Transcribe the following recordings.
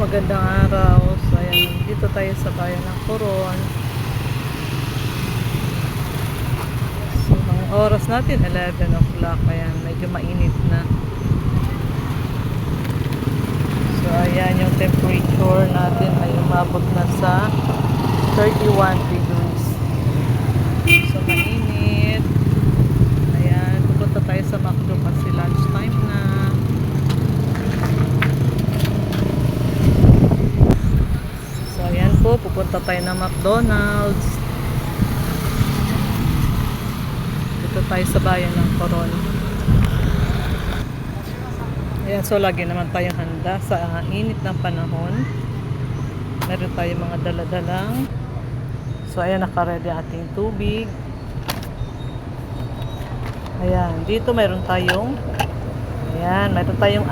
magandang araw. So, ayan, dito tayo sa bayan ng Coron. So, ang oras natin, 11 o'clock. Ayan, medyo mainit na. So, ayan yung temperature natin ay umabot na sa 31 degrees. So, mainit. Ayan, pupunta tayo sa McDo kasi lunchtime na. Ayan po, pupunta tayo ng McDonald's. Dito tayo sa bayan ng Coron. Ayan, so lagi naman tayong handa sa init ng panahon. Meron tayong mga daladalang. So ayan, naka-ready ating tubig. Ayan, dito meron tayong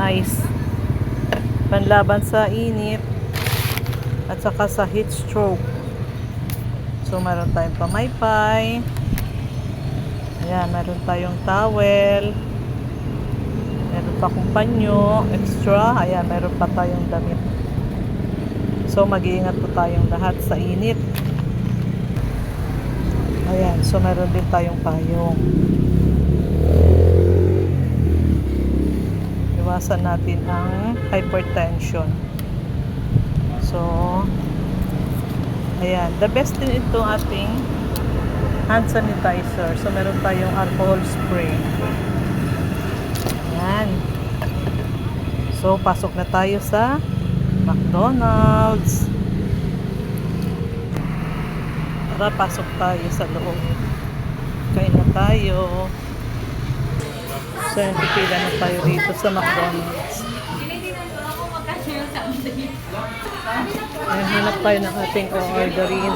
ice. Panlaban sa init at saka sa heat stroke. So meron tayong pamaypay. Ayan, meron tayong towel. Meron pa akong panyo extra. Ayan, meron pa tayong damit. So mag-iingat po tayong lahat sa init. Ayan, so meron din tayong payong. Iwasan natin ang hypertension. So, ayan. The best din ito ating hand sanitizer. So, meron tayong alcohol spray. Ayan. So, pasok na tayo sa McDonald's. Tara, pasok tayo sa loob. Kain na tayo. So, pipila na tayo dito sa McDonald's. Ayan, hanap tayo ng ating o-orderin.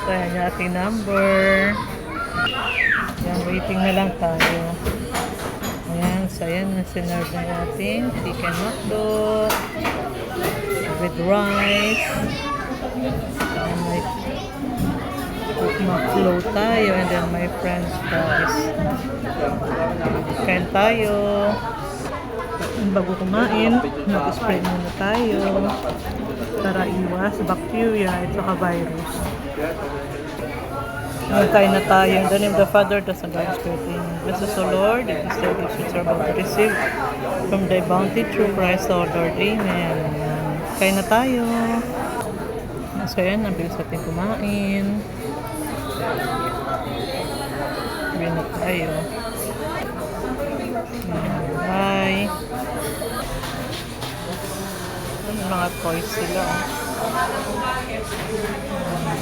So, ayan yung ating number. Ayan, waiting na lang tayo. Ayan, so ayan, sinerve na yung ating chicken hotdog with rice. Ayan, may McFlow tayo, and then may french fries. Kain tayo. Bago kumain, mag-spray muna tayo para iwas bacteria at saka virus. Kain na tayo. In the name of the Father, the Son, and the Holy Spirit. Bless us, O Lord, and this day which are about to receive from thy bounty through Christ our Lord. Amen. Kain na tayo. So yan, nabilis natin kumain. Kain na tayo. Bye. May mga toys sila.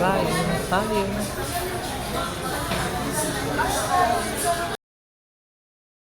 Bye. Tayo.